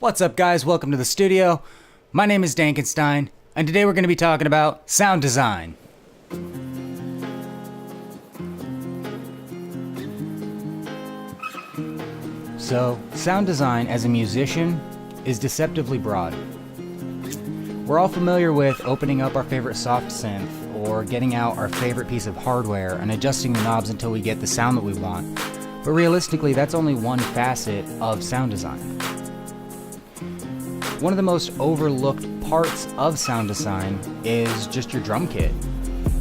What's up, guys? Welcome to the studio. My name is Dankenstein, and today we're going to be talking about sound design. So, sound design as a musician is deceptively broad. We're all familiar with opening up our favorite soft synth or getting out our favorite piece of hardware and adjusting the knobs until we get the sound that we want. But realistically, that's only one facet of sound design. One of the most overlooked parts of sound design is just your drum kit.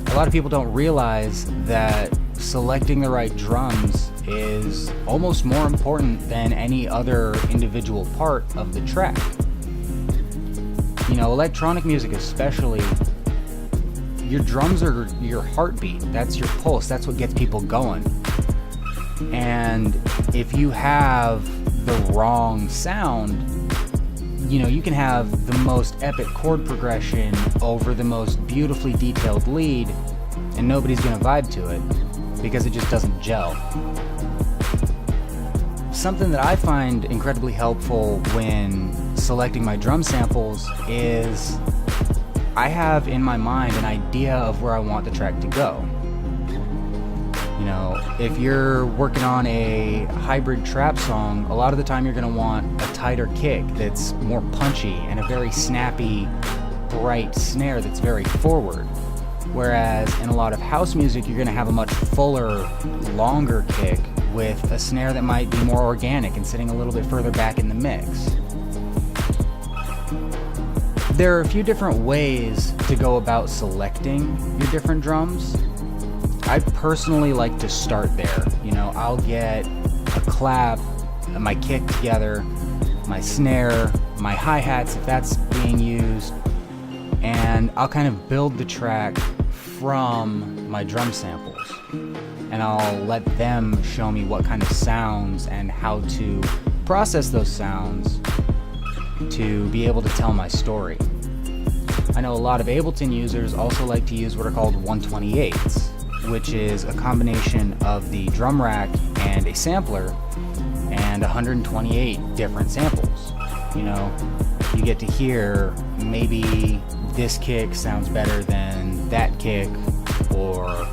A lot of people don't realize that selecting the right drums is almost more important than any other individual part of the track. You know, electronic music especially, your drums are your heartbeat. That's your pulse. That's what gets people going. And if you have the wrong sound, you know, you can have the most epic chord progression over the most beautifully detailed lead, and nobody's gonna vibe to it because it just doesn't gel. Something that I find incredibly helpful when selecting my drum samples is I have in my mind an idea of where I want the track to go. You know, if you're working on a hybrid trap song, a lot of the time you're going to want a tighter kick that's more punchy and a very snappy, bright snare that's very forward. Whereas in a lot of house music, you're going to have a much fuller, longer kick with a snare that might be more organic and sitting a little bit further back in the mix. There are a few different ways to go about selecting your different drums. I personally like to start there. You know, I'll get a clap, my kick together, my snare, my hi-hats if that's being used, and I'll kind of build the track from my drum samples. And I'll let them show me what kind of sounds and how to process those sounds to be able to tell my story. I know a lot of Ableton users also like to use what are called 128s, which is a combination of the drum rack and a sampler and 128 different samples. You know, you get to hear maybe this kick sounds better than that kick, or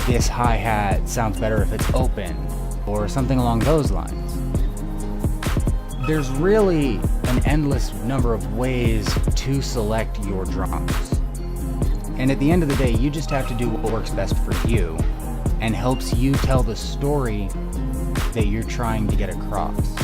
this hi-hat sounds better if it's open, or something along those lines. There's really an endless number of ways to select your drums. And at the end of the day, you just have to do what works best for you and helps you tell the story that you're trying to get across.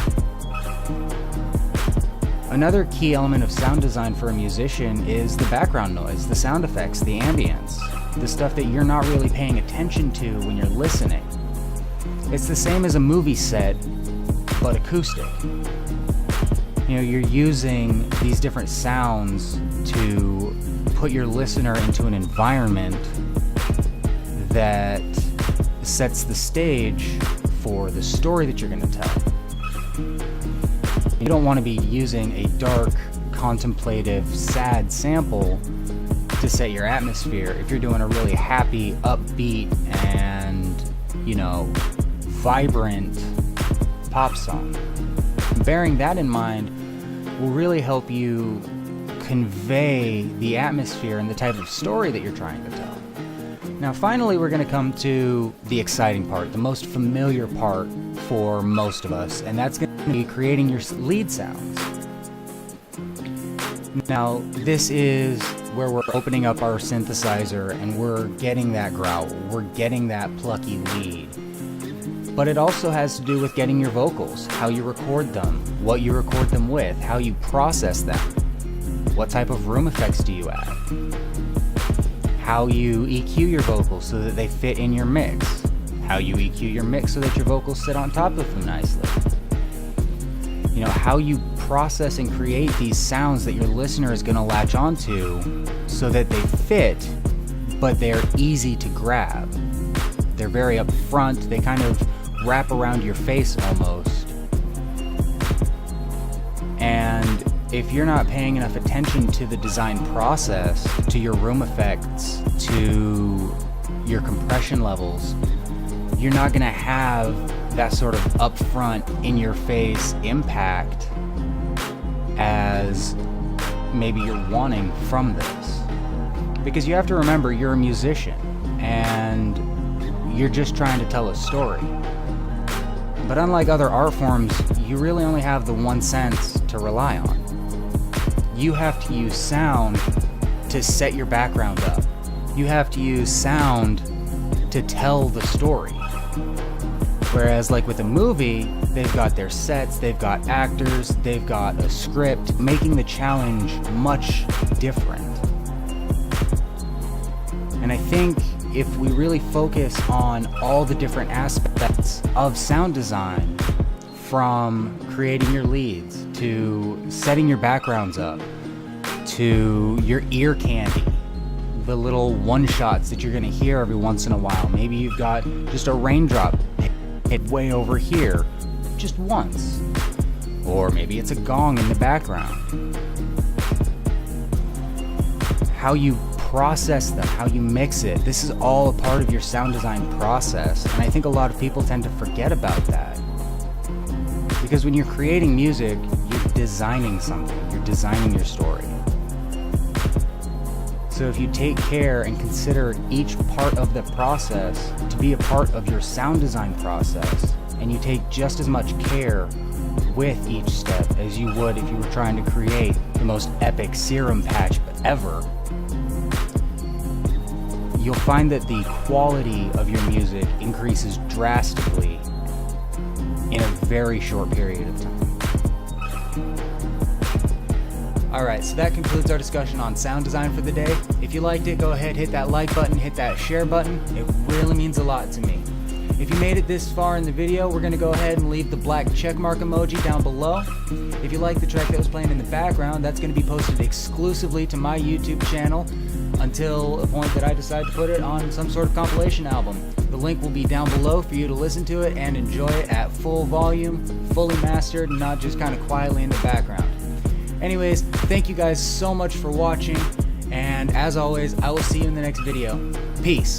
Another key element of sound design for a musician is the background noise, the sound effects, the ambience, the stuff that you're not really paying attention to when you're listening. It's the same as a movie set, but acoustic. You know, you're using these different sounds to put your listener into an environment that sets the stage for the story that you're going to tell. You don't want to be using a dark, contemplative, sad sample to set your atmosphere if you're doing a really happy, upbeat, and, you know, vibrant pop song. Bearing that in mind will really help you convey the atmosphere and the type of story that you're trying to tell. Now, finally, we're going to come to the exciting part, the most familiar part for most of us, and that's going to be creating your lead sounds. Now, this is where we're opening up our synthesizer and we're getting that growl, we're getting that plucky lead. But it also has to do with getting your vocals, how you record them, what you record them with, how you process them. What type of room effects do you add? How you EQ your vocals so that they fit in your mix. How you EQ your mix so that your vocals sit on top of them nicely. You know, how you process and create these sounds that your listener is going to latch onto so that they fit, but they're easy to grab. They're very upfront, they kind of wrap around your face almost. And if you're not paying enough attention to the design process, to your room effects, to your compression levels, you're not going to have that sort of upfront, in-your-face impact as maybe you're wanting from this. Because you have to remember, you're a musician and you're just trying to tell a story. But unlike other art forms, you really only have the one sense to rely on. You have to use sound to set your background up. You have to use sound to tell the story. Whereas like with a movie, they've got their sets, they've got actors, they've got a script, making the challenge much different. And I think if we really focus on all the different aspects of sound design, from creating your leads, to setting your backgrounds up, to your ear candy, the little one-shots that you're gonna hear every once in a while. Maybe you've got just a raindrop hit way over here, just once. Or maybe it's a gong in the background. How you process them, how you mix it, this is all a part of your sound design process. And I think a lot of people tend to forget about that. Because when you're creating music, you're designing something, you're designing your story. So if you take care and consider each part of the process to be a part of your sound design process, and you take just as much care with each step as you would if you were trying to create the most epic serum patch ever, you'll find that the quality of your music increases drastically in a very short period of time. Alright, so that concludes our discussion on sound design for the day. If you liked it, go ahead, hit that like button, hit that share button. It really means a lot to me. If you made it this far in the video, we're going to go ahead and leave the black checkmark emoji down below. If you like the track that was playing in the background, that's going to be posted exclusively to my YouTube channel until a point that I decide to put it on some sort of compilation album. The link will be down below for you to listen to it and enjoy it at full volume, fully mastered, and not just kind of quietly in the background. Anyways, thank you guys so much for watching, and as always, I will see you in the next video. Peace.